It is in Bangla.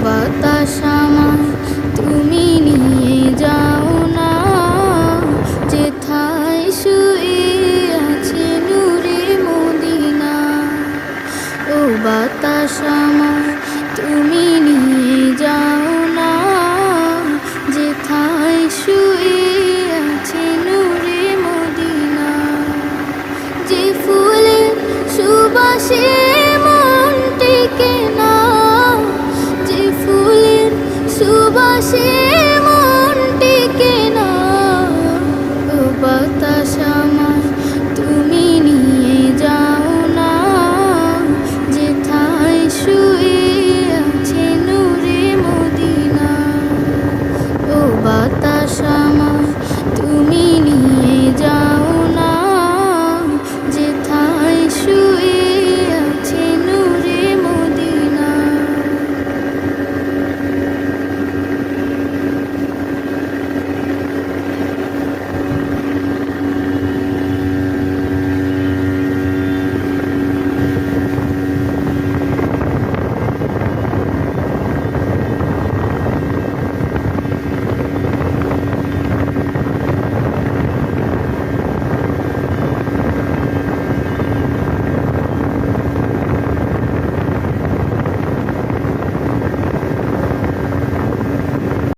বাতাস আমায় তুমি নিয়ে যাও না, যেথায় শুয়ে আছে নূরে মদিনা। ও বাতাস আমায় তুমি নিয়ে যাও না, যেথায় শুয়ে আছে নূরে মদিনা। যে ফুলের সুবাসে মন টেকে না, যে ফুলের সুবাসে